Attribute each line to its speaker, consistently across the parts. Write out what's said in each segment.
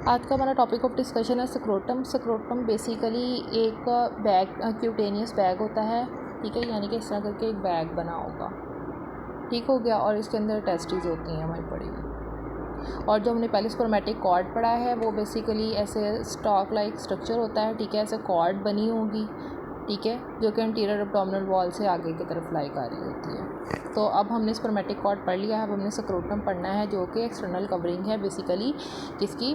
Speaker 1: आज का हमारा टॉपिक ऑफ डिस्कशन है स्क्रोटम। स्क्रोटम बेसिकली एक बैग, क्यूटेनियस बैग होता है, ठीक है, यानी कि इस तरह करके एक बैग बना होगा, ठीक हो गया। और इसके अंदर टेस्टिस होती हैं हमारी पड़ी हुई। और जो हमने पहले स्पर्मेटिक कॉर्ड पढ़ा है वो बेसिकली ऐसे स्टॉक लाइक स्ट्रक्चर होता है, ठीक है, ऐसे कॉर्ड बनी होगी, ठीक है, जो कि एंटीरियर एब्डोमिनल वॉल से आगे की तरफ लाई आ रही होती है। तो अब हमने स्पर्मेटिक कॉर्ड पढ़ लिया है, अब हमने स्क्रोटम पढ़ना है जो कि एक्सटर्नल कवरिंग है बेसिकली किसकी,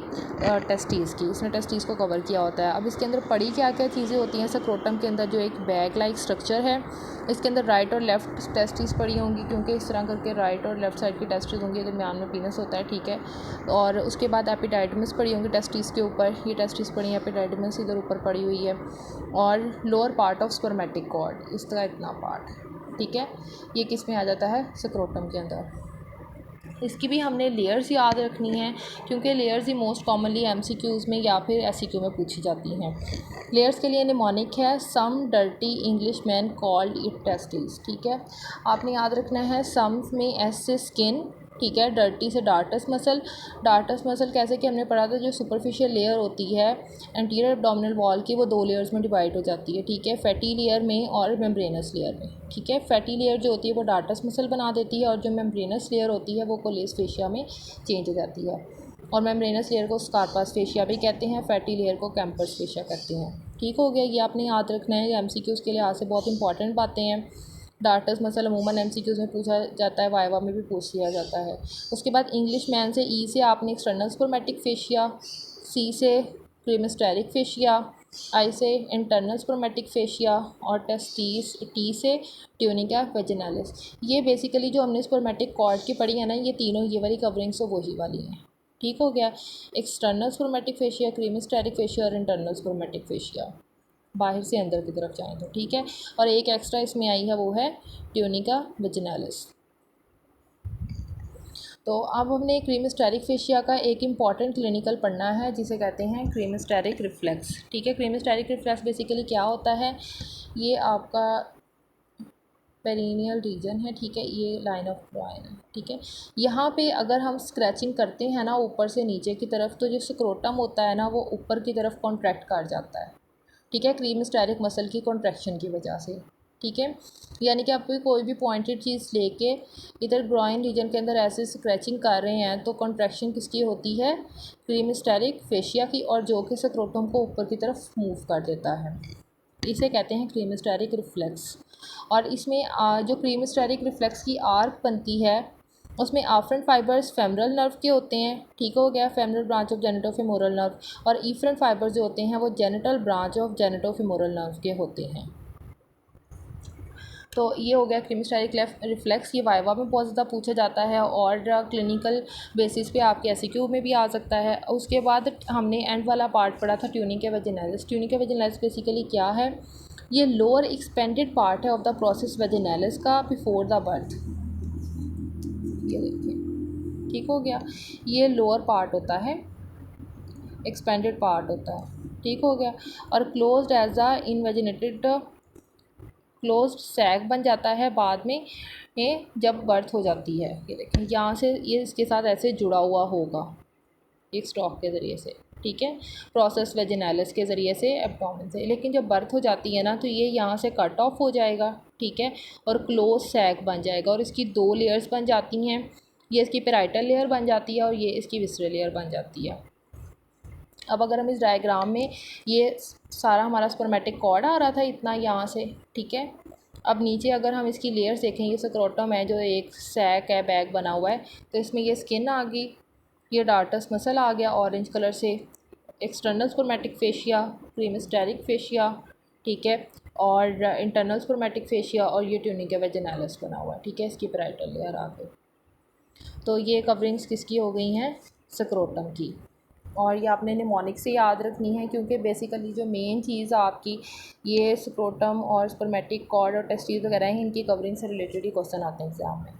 Speaker 1: टेस्टीज़ की। इसने टेस्टीज़ को कवर किया होता है। अब इसके अंदर पड़ी क्या क्या चीज़ें होती हैं स्क्रोटम के अंदर, जो एक बैग लाइक स्ट्रक्चर है, इसके अंदर राइट और लेफ़्ट टेस्टीज़ पड़ी होंगी, क्योंकि इस तरह करके राइट और लेफ़्ट साइड की टेस्टीज़ होंगी, दरमियान में पीनस होता है, ठीक है। और उसके बाद एपिडाइडमिस पड़ी होंगी टेस्टीज़ के ऊपर, ये टेस्टीज़ पड़ी हैं, एपिडाइडमिस इधर ऊपर पड़ी हुई है। और lower part of spermatic cord, इस तरह इतना पार्ट, ठीक है, ये किस में आ जाता है, स्क्रोटम के अंदर। इसकी भी हमने लेयर्स याद रखनी है, क्योंकि लेयर्स ही मोस्ट कॉमनली एमसीक्यूज़ में या फिर एससीक्यू में पूछी जाती हैं। लेयर्स के लिए निमोनिक है some dirty English man called it testis, ठीक है। आपने याद रखना है सम में एस से स्किन, ठीक है, डर्टी से डार्टस मसल। डार्टस मसल कैसे कि हमने पढ़ा था, जो सुपरफिशियल लेयर होती है एंटीरियर एब्डोमिनल वॉल की, वो दो लेयर्स में डिवाइड हो जाती है, ठीक है, फैटी लेयर में और मेम्ब्रेनस लेयर में, ठीक है। फैटी लेयर जो होती है वो डार्टस मसल बना देती है, और जो मेम्ब्रेनस लेयर होती है वो कोलेस फेशिया में चेंज हो जाती है। और मेम्ब्रेनस लेयर को स्कारपास फेशिया भी कहते हैं, फैटी लेयर को कैंपर्स फेशिया कहते हैं, ठीक हो गया। ये आपने याद रखना है, ये एमसीक्यूज़ के लिहाज से बहुत इंपॉर्टेंट बातें हैं। डार्टस मसल अमूमन एमसीक्यूज़ में पूछा जाता है, वाइवा में भी पूछ लिया जाता है। उसके बाद इंग्लिश मैन से, ई से आपने एक्सटर्नल स्पर्मेटिक फेशिया, सी से क्रीमिस्टेरिक फेशिया, आई से इंटरनल स्पर्मेटिक फेशिया, और टेस्टीज टी से ट्यूनिका वेजिनालिस। ये बेसिकली जो हमने स्पर्मेटिक कॉर्ड की पढ़ी है ना, ये तीनों ये वाली कवरिंग्स तो वही वाली हैं, ठीक हो गया। एक्सटर्नल स्पर्मेटिक फेशिया, क्रीमिस्टेरिक फेशिया और इंटरनल स्पर्मेटिक फेशिया, बाहर से अंदर की तरफ जाएँ तो, ठीक है। और एक एक्स्ट्रा इसमें आई है, वो है ट्यूनिका वेजिनालिस। तो अब हमने क्रीमिस्टेरिक फेशिया का एक इम्पॉर्टेंट क्लिनिकल पढ़ना है, जिसे कहते हैं क्रीमिस्टेरिक रिफ्लेक्स, ठीक है। क्रीमिस्टेरिक रिफ्लेक्स बेसिकली क्या होता है, ये आपका पेरिनियल रीजन है, ठीक है, ये लाइन ऑफ ग्रॉइन है, ठीक है। यहाँ पे अगर हम स्क्रैचिंग करते हैं ना ऊपर से नीचे की तरफ, तो जो स्क्रोटम होता है ना वो ऊपर की तरफ कॉन्ट्रैक्ट कर जाता है, ठीक है, क्रीमिस्टेरिक मसल की कॉन्ट्रैक्शन की वजह से, ठीक है। यानी कि आप कोई भी पॉइंटेड चीज़ लेके इधर ग्रॉइन रीजन के अंदर ऐसे स्क्रैचिंग कर रहे हैं, तो कॉन्ट्रैक्शन किसकी होती है, क्रीमिस्टेरिक फेशिया की, और जो कि स्क्रोटम को ऊपर की तरफ मूव कर देता है, इसे कहते हैं क्रीमिस्टेरिक रिफ्लेक्स। और इसमें जो क्रीमिस्टेरिक रिफ्लेक्स की आर्क बनती है, उसमें आफ्रेंट फाइबर्स फेमरल नर्व के होते हैं, ठीक हो गया, फेमरल ब्रांच ऑफ जेनिटोफेमोरल नर्व। और इफरेंट फाइबर्स जो होते हैं वो जेनिटल ब्रांच ऑफ जेनिटोफेमोरल नर्व के होते हैं। तो ये हो गया क्रीमिस्टेरिक रिफ्लेक्स। ये वाइवा में बहुत ज़्यादा पूछा जाता है, और क्लिनिकल बेसिस पे आपके एसक्यू में भी आ सकता है। उसके बाद हमने एंड वाला पार्ट पढ़ा था tunica vaginalis. Tunica vaginalis basically क्या है, ये लोअर एक्सपेंडेड पार्ट है ऑफ द प्रोसेस वेजिनालिस का बिफोर द बर्थ, ये देखिए, ठीक हो गया, ये लोअर पार्ट होता है, एक्सपेंडेड पार्ट होता है, ठीक हो गया। और closed as a invaginated closed sac बन जाता है बाद में जब बर्थ हो जाती है, ये देखें यहाँ से ये इसके साथ ऐसे जुड़ा हुआ होगा एक स्टॉक के ज़रिए से, ठीक है, प्रोसेस वेजिनालिस के ज़रिए से एब्डोमेन से। लेकिन जब बर्थ हो जाती है ना, तो ये यहाँ से कट ऑफ हो जाएगा, ठीक है, और क्लोज सैक बन जाएगा, और इसकी दो लेयर्स बन जाती हैं, ये इसकी पेराइटल लेयर बन जाती है और ये इसकी विसरल लेयर बन जाती है। अब अगर हम इस डायग्राम में, ये सारा हमारा स्पर्मेटिक कॉर्ड आ रहा था इतना यहाँ से, ठीक है। अब नीचे अगर हम इसकी लेयर्स देखें, ये स्क्रोटम है जो एक सैक है, बैग बना हुआ है, तो इसमें ये स्किन आ गई, ये डार्टस मसल आ गया ऑरेंज कलर से, एक्सटर्नल स्पर्मेटिक फेशिया, क्रीमिस्टेरिक फेशिया, ठीक है, और इंटरनल स्पर्मेटिक फेशिया, और ये ट्यूनिका वेजिनालिस बना हुआ है, ठीक है, इसकी पेराइटल लेयर आ गई। तो ये कवरिंग्स किसकी हो गई हैं, स्क्रोटम की। और ये आपने निमोनिक से याद रखनी है, क्योंकि बेसिकली जो मेन चीज़ आपकी ये स्क्रोटम और स्पर्मेटिक कॉर्ड और टेस्टिस वगैरह हैं, इनकी कवरिंग से रिलेटेड ही क्वेश्चन आते हैं एग्जाम में।